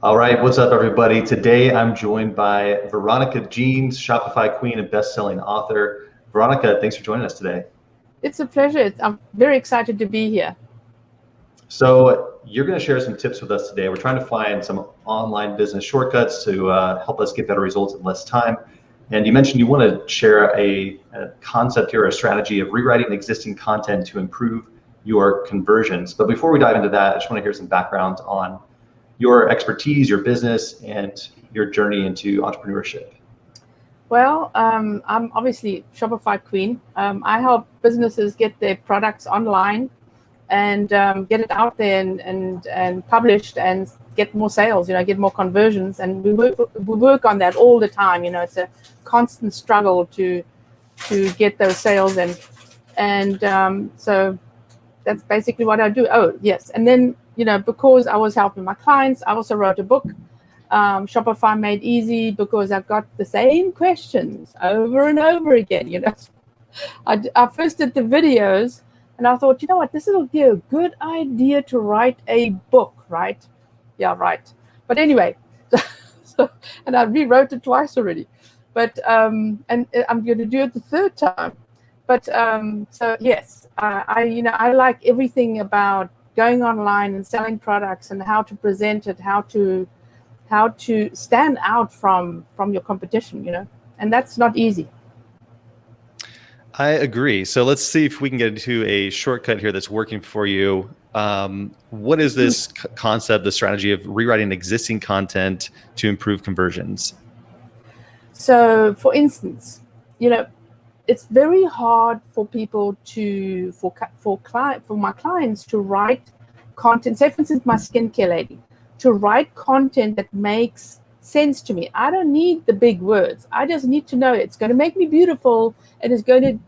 All right, what's up, everybody? Today I'm joined by Veronica Jeans, Shopify queen and best-selling author. Veronica, thanks for joining us today. It's a pleasure. I'm very excited to be here. So you're going to share some tips with us today. We're trying to find some online business shortcuts to help us get better results in less time. And you mentioned you want to share a concept here, a strategy of rewriting existing content to improve your conversions. But before we dive into that, I just want to hear some background on your expertise, your business, and your journey into entrepreneurship. Well, I'm obviously Shopify queen. I help businesses get their products online and get it out there and published and get more sales, get more conversions. And we work on that all the time. It's a constant struggle to get those sales. And so that's basically what I do. Oh, yes. And then, because I was helping my clients, I also wrote a book, Shopify Made Easy, because I've got the same questions over and over again. I first did the videos and I thought, you know what, this will be a good idea to write a book, right? Yeah, right. But anyway, and I rewrote it twice already. But and I'm going to do it the third time. But so yes, I like everything about going online and selling products and how to present it, how to stand out from your competition, and that's not easy. I agree. So let's see if we can get into a shortcut here that's working for you. What is this concept, the strategy of rewriting existing content to improve conversions? So, for instance, it's very hard for people for my clients to write content. Say, for instance, my skincare lady, to write content that makes sense to me. I don't need the big words. I just need to know it's going to make me beautiful and it's going to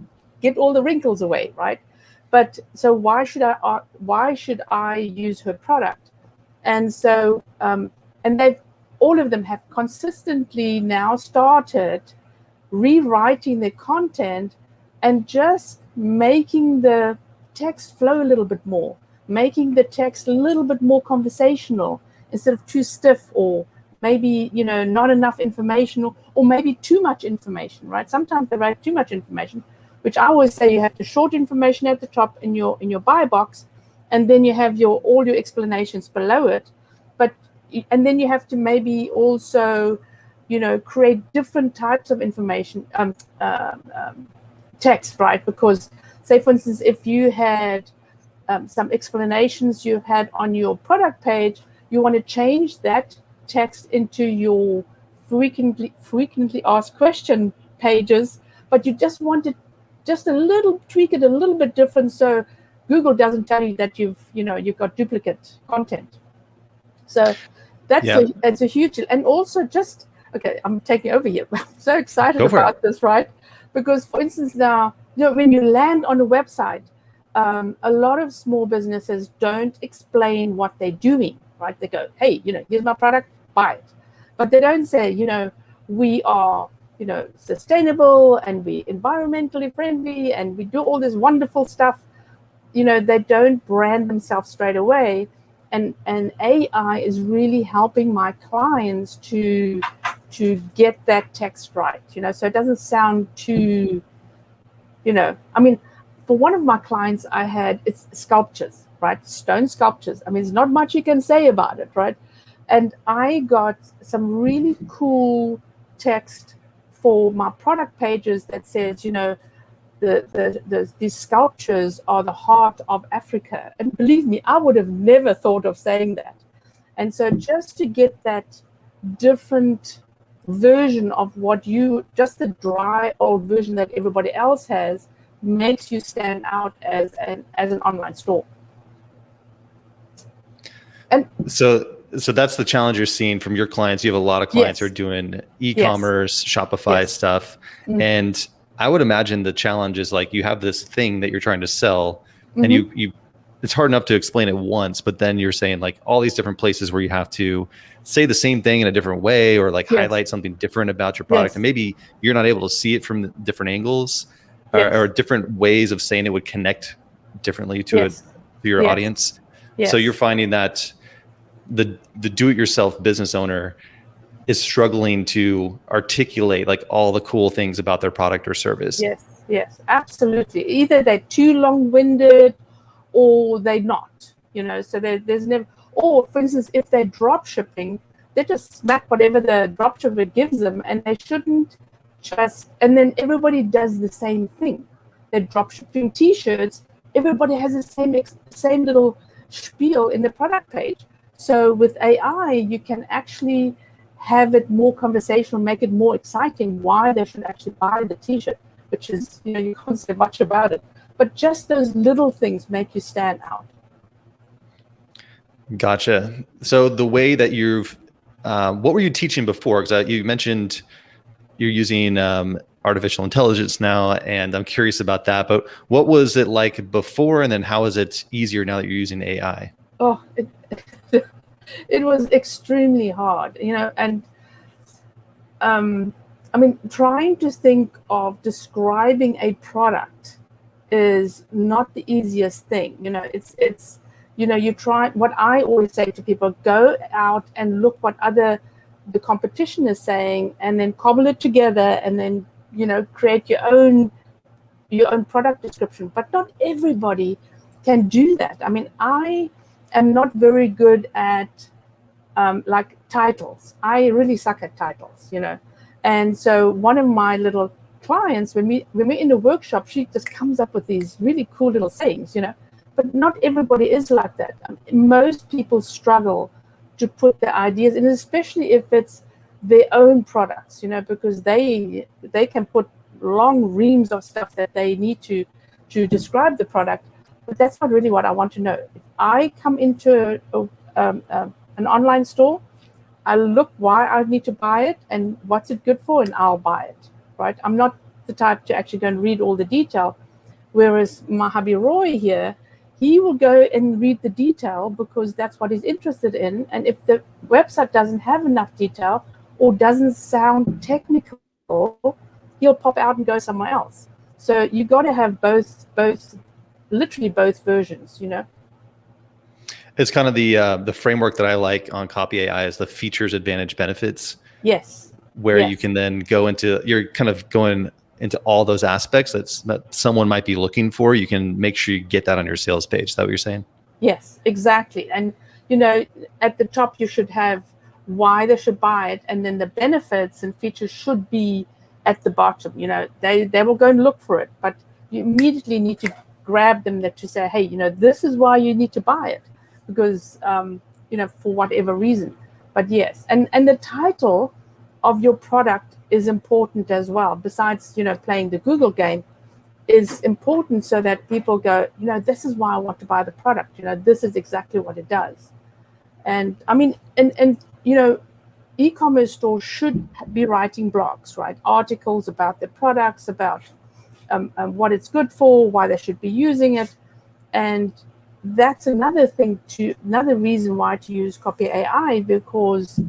get all the wrinkles away, right? But so why should I use her product? And so and all of them have consistently now started rewriting their content and just making the text flow a little bit more, making the text a little bit more conversational instead of too stiff, or maybe not enough information, or maybe too much information, right? Sometimes they write too much information, which I always say you have the short information at the top in your buy box, and then you have all your explanations below it. And then you have to maybe also create different types of information, text, right? Because say, for instance, if you had some explanations you had on your product page, you want to change that text into your frequently asked question pages, but you just want to tweak it a little bit different, so Google doesn't tell you that you've got duplicate content. So that's a huge, and also just, okay, I'm taking over here. I'm so excited about this, right? Because, for instance, now, when you land on a website, a lot of small businesses don't explain what they're doing, right? They go, hey, here's my product, buy it. But they don't say, we are, sustainable and we environmentally friendly and we do all this wonderful stuff. They don't brand themselves straight away. And AI is really helping my clients to get that text right, so it doesn't sound too, for one of my clients it's sculptures, right? Stone sculptures. There's not much you can say about it, right? And I got some really cool text for my product pages that says, these sculptures are the heart of Africa. And believe me, I would have never thought of saying that. And so just to get that different version of just the dry old version that everybody else has, makes you stand out as an online store. And so that's the challenge you're seeing from your clients. You have a lot of clients who are doing e-commerce, Shopify stuff. Mm-hmm. And I would imagine the challenge is, like, you have this thing that you're trying to sell, mm-hmm. and you it's hard enough to explain it once, but then you're saying, like, all these different places where you have to say the same thing in a different way, or like highlight something different about your product. And maybe you're not able to see it from different angles, or different ways of saying it would connect differently to your audience. So you're finding that the do-it-yourself business owner is struggling to articulate like all the cool things about their product or service. Yes, absolutely. Either they're too long-winded or they're not, so there's never, or for instance, if they're drop shipping, they just smack whatever the drop shipper gives them, and they shouldn't just, and then everybody does the same thing. They're drop shipping t-shirts, everybody has the same little spiel in the product page. So with AI, you can actually have it more conversational, make it more exciting why they should actually buy the t-shirt, which is, you can't say much about it, but just those little things make you stand out. Gotcha. So the way that you've, what were you teaching before? Because you mentioned you're using artificial intelligence now, and I'm curious about that. But what was it like before, and then how is it easier now that you're using AI? Oh, it was extremely hard, and I mean, trying to think of describing a product is not the easiest thing. It's you try, what I always say to people, go out and look what the competition is saying, and then cobble it together, and then create your own product description. But not everybody can do that. I mean, I am not very good at like titles. I really suck at titles, and so one of my little clients, when we're in a workshop, she just comes up with these really cool little sayings, but not everybody is like that. Most people struggle to put their ideas in, especially if it's their own products, because they can put long reams of stuff that they need to describe the product. But that's not really what I want to know. If I come into an online store, I'll look why I need to buy it and what's it good for, and I'll buy it, right? I'm not the type to actually go and read all the detail. Whereas my hubby Roy here, he will go and read the detail because that's what he's interested in. And if the website doesn't have enough detail or doesn't sound technical, he'll pop out and go somewhere else. So you got to have both, literally both versions, It's kind of the framework that I like on Copy.ai is the features, advantage, benefits. Yes. Where you can then go into, you're kind of going into all those aspects that someone might be looking for. You can make sure you get that on your sales page. Is that what you're saying? Yes, exactly. And, at the top, you should have why they should buy it. And then the benefits and features should be at the bottom. They will go and look for it, but you immediately need to grab them to say, hey, this is why you need to buy it. Because, for whatever reason. But yes, and the title of your product is important as well. Besides, playing the Google game is important so that people go, this is why I want to buy the product. This is exactly what it does. And I mean, and e-commerce stores should be writing blogs, right? Articles about their products, about what it's good for, why they should be using it. And that's another reason why to use Copy.ai, because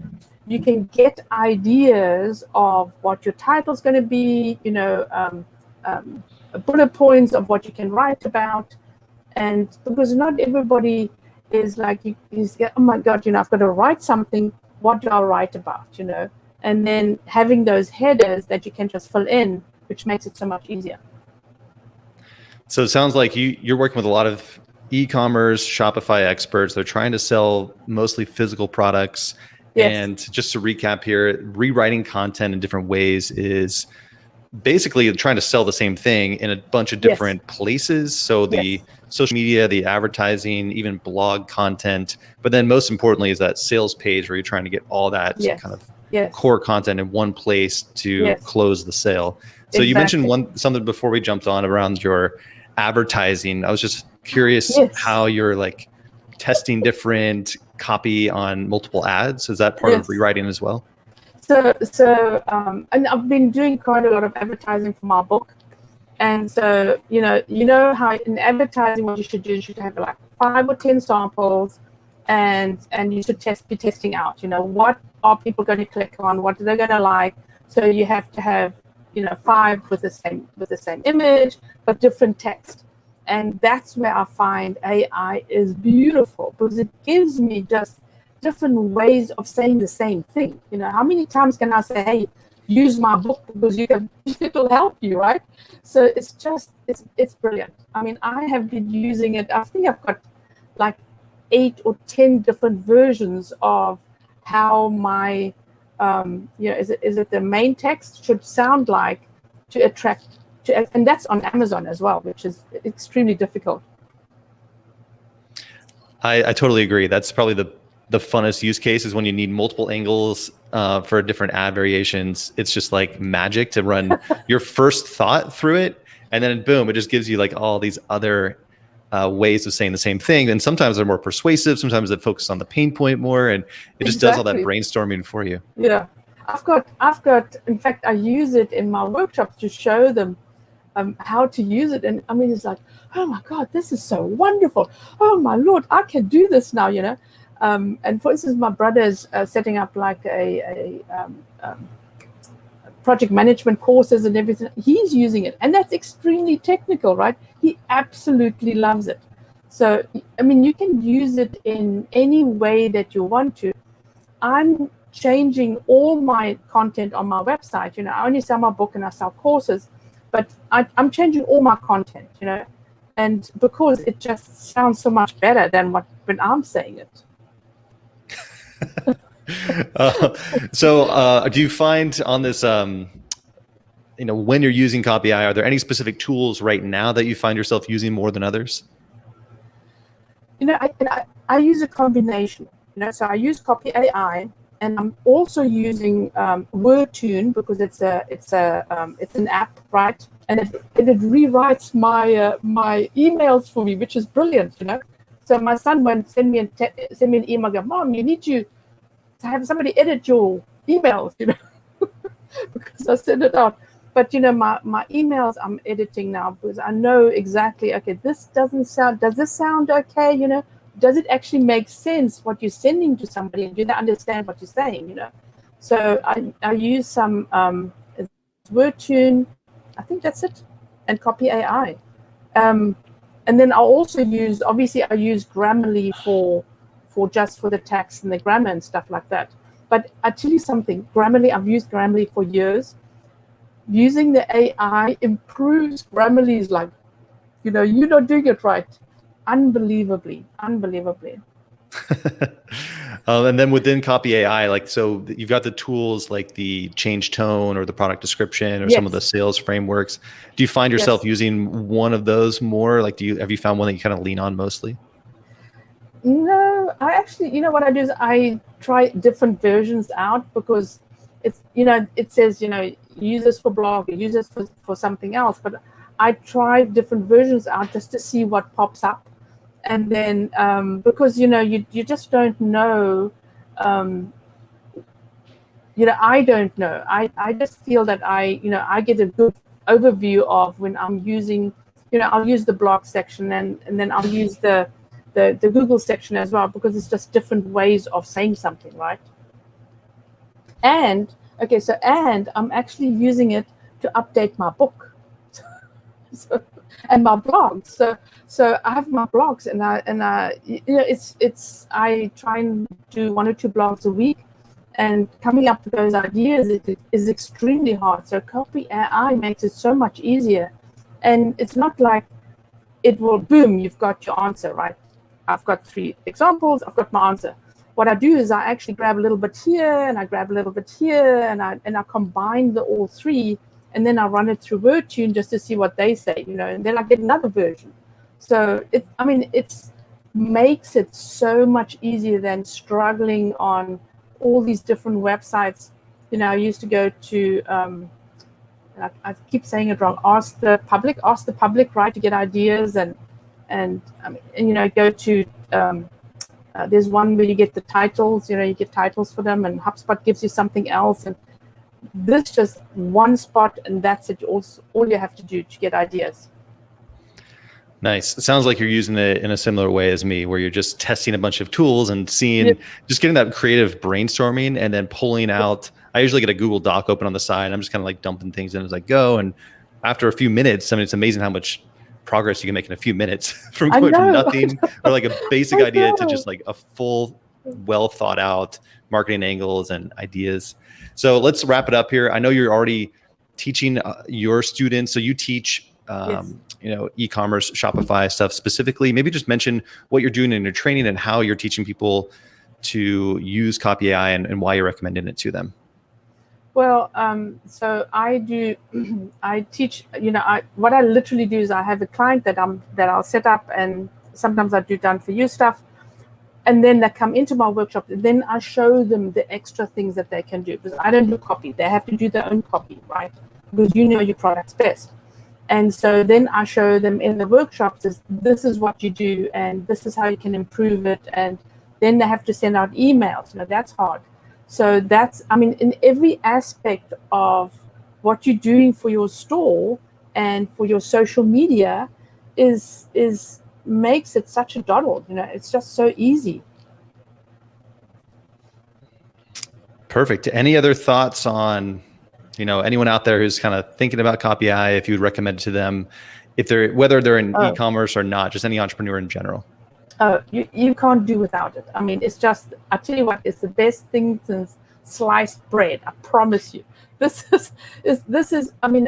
you can get ideas of what your title's going to be, bullet points of what you can write about. And because not everybody is like, oh my God, I've got to write something. What do I write about, And then having those headers that you can just fill in, which makes it so much easier. So it sounds like you're working with a lot of e-commerce Shopify experts. They're trying to sell mostly physical products. Yes. And just to recap here, rewriting content in different ways is basically trying to sell the same thing in a bunch of different places. So the social media, the advertising, even blog content, but then most importantly is that sales page where you're trying to get all that kind of core content in one place to close the sale. So you mentioned something before we jumped on around your advertising. I was just curious how you're like testing different copy on multiple ads. Is that part of rewriting as well? So and I've been doing quite a lot of advertising for my book. And so, you know how in advertising, what you should do, you should have like 5 or 10 samples, and you should be testing out, what are people going to click on, what are they going to like. So you have to have, 5 with the same image, but different text. And that's where I find AI is beautiful, because it gives me just different ways of saying the same thing. You know, how many times can I say, hey, use my book because it'll help you, right? So it's brilliant. I mean, I have been using it. I think I've got like 8 or 10 different versions of how my is it the main text should sound like to attract and that's on Amazon as well, which is extremely difficult. I totally agree. That's probably the funnest use case is when you need multiple angles for different ad variations. It's just like magic to run your first thought through it, and then boom, it just gives you like all these other ways of saying the same thing. And sometimes they're more persuasive. Sometimes they focus on the pain point more, and it just does all that brainstorming for you. Yeah, I've got. In fact, I use it in my workshops to show them how to use it. And I mean, it's like, oh my God, this is so wonderful. Oh my Lord, I can do this now, you know. And for instance, my brother's setting up like a project management courses and everything. He's using it, and that's extremely technical, right? He absolutely loves it. So, I mean, you can use it in any way that you want to. I'm changing all my content on my website. You know, I only sell my book and I sell courses, but I'm changing all my content, you know, and because it just sounds so much better than when I'm saying it. So do you find on this, when you're using Copy.ai, are there any specific tools right now that you find yourself using more than others? You know, I use a combination, you know, so I use Copy.ai, and I'm also using WordTune because it's an app, right? And it rewrites my emails for me, which is brilliant, you know. So my son won't send me an email, go, Mom, you need to have somebody edit your emails, you know, because I send it out. But, you know, my emails I'm editing now because I know exactly, okay, does this sound okay, you know? Does it actually make sense what you're sending to somebody, and do they understand what you're saying, you know? So I use some WordTune, I think that's it, and Copy.ai. And then I also use Grammarly for the text and the grammar and stuff like that. But I tell you something, I've used Grammarly for years. Using the AI improves Grammarly's, like, you know, you're not doing it right. Unbelievably. And then within Copy.ai, like, so you've got the tools like the change tone or the product description or some of the sales frameworks. Do you find yourself using one of those more? Like, have you found one that you kind of lean on mostly? No, I actually, you know, what I do is I try different versions out because it's, you know, it says, you know, use this for blog, use this for something else. But I try different versions out just to see what pops up. And then because, you know, you just don't know, you know, I don't know. I just feel that I get a good overview of when I'm using, you know, I'll use the blog section and then I'll use the Google section as well, because it's just different ways of saying something, right? And I'm actually using it to update my book and my blogs. So I have my blogs, and I you know, I try and do 1 or 2 blogs a week, and coming up with those ideas is extremely hard. So Copy.ai makes it so much easier, and it's not like it will boom, you've got your answer, right? I've got 3 examples, I've got my answer. What I do is I actually grab a little bit here and I grab a little bit here, and I combine all 3, and then I run it through WordTune just to see what they say, you know, and then I get another version. So it makes it so much easier than struggling on all these different websites. You know, I used to go to I keep saying it wrong, ask the public, right, to get ideas, and you know, go to there's one where you get the titles, you know, you get titles for them, and HubSpot gives you something else, and this just one spot, and that's it. All you have to do to get ideas. Nice. It sounds like you're using it in a similar way as me, where you're just testing a bunch of tools and seeing, just getting that creative brainstorming, and then pulling out. I usually get a Google Doc open on the side. I'm just kind of like dumping things in as I go. And after a few minutes, I mean, it's amazing how much progress you can make in a few minutes from going from nothing or like a basic idea to just like a full well thought out marketing angles and ideas. So let's wrap it up here. I know you're already teaching your students. So you teach, Yes. e-commerce, Shopify stuff specifically. Maybe just mention what you're doing in your training and how you're teaching people to use Copy.ai and why you're recommending it to them. Well, so I do. I teach. What I literally do is I have a client that I'll set up, and sometimes I do done for you stuff, and then they come into my workshop. And then I show them the extra things that they can do, because I don't do copy. They have to do their own copy, right? Because you know your product's best. And so then I show them in the workshops, this is what you do, and this is how you can improve it. And then they have to send out emails. That's hard. So in every aspect of what you're doing for your store and for your social media is makes it such a doddle. It's just so easy. Perfect. Any other thoughts on, anyone out there who's kind of thinking about Copy.ai, if you would recommend it to them, whether they're in e-commerce or not, just any entrepreneur in general? You can't do without it. It's just, I tell you what, it's the best thing since sliced bread. I promise you. This is,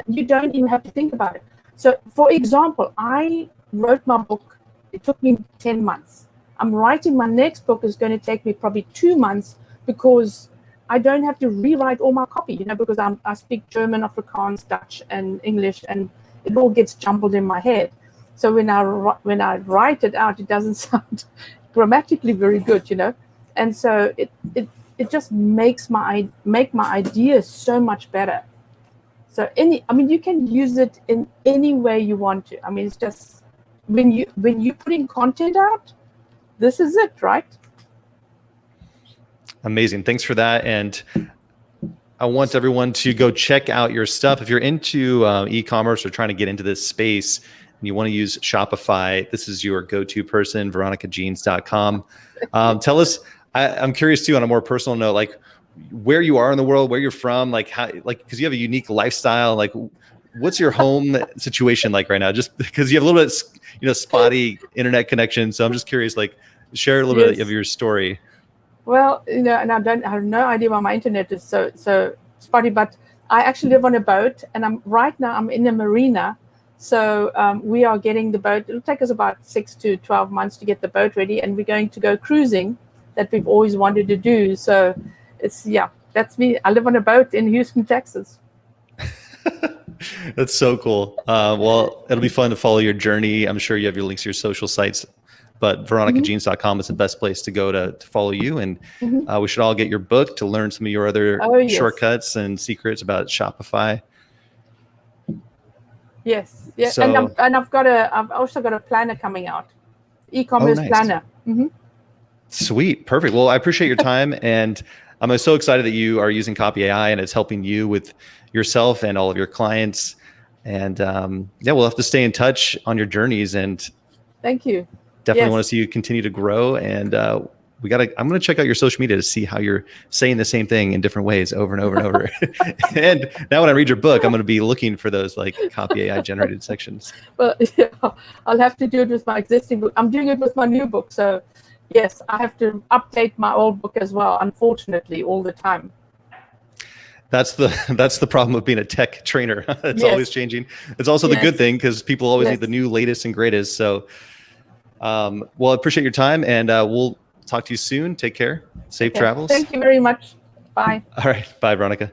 you don't even have to think about it. So, for example, I wrote my book. It took me 10 months. I'm writing my next book is going to take me probably 2 months, because I don't have to rewrite all my copy, because I speak German, Afrikaans, Dutch, and English, and it all gets jumbled in my head. So when I write it out, it doesn't sound grammatically very good, and so it just makes my ideas so much better. So you can use it in any way you want to. It's just when you putting content out, this is it, right? Amazing. Thanks for that. And I want everyone to go check out your stuff. If you're into e-commerce or trying to get into this space and you want to use Shopify, this is your go-to person, veronicajeans.com. Tell us, I'm curious too, on a more personal note, like where you are in the world, where you're from, because you have a unique lifestyle, what's your home situation like right now? Just because you have a little bit, spotty internet connection. So I'm just curious, share a little bit of your story. Well, and I have no idea why my internet is so spotty, but I actually live on a boat, and I'm in a marina. So we are getting the boat. It'll take us about 6 to 12 months to get the boat ready, and we're going to go cruising that we've always wanted to do. So that's me. I live on a boat in Houston, Texas. That's so cool. Well, it'll be fun to follow your journey. I'm sure you have your links to your social sites, but veronicajeans.com is the best place to go to follow you. And we should all get your book to learn some of your other shortcuts and secrets about Shopify. Yes. Yeah. So, I've also got a planner coming out. E-commerce planner. Mm-hmm. Sweet. Perfect. Well, I appreciate your time, and I'm so excited that you are using Copy.ai and it's helping you with yourself and all of your clients. And we'll have to stay in touch on your journeys. And thank you. Definitely want to see you continue to grow. And I'm going to check out your social media to see how you're saying the same thing in different ways over and over and over. And now when I read your book, I'm going to be looking for those Copy.ai generated sections. Well, I'll have to do it with my existing book. I'm doing it with my new book. So yes, I have to update my old book as well, unfortunately, all the time. That's the problem of being a tech trainer. It's always changing. It's also the good thing, because people always need the new latest and greatest. So, I appreciate your time, and we'll talk to you soon. Take care. Safe travels. Thank you very much. Bye. All right. Bye, Veronica.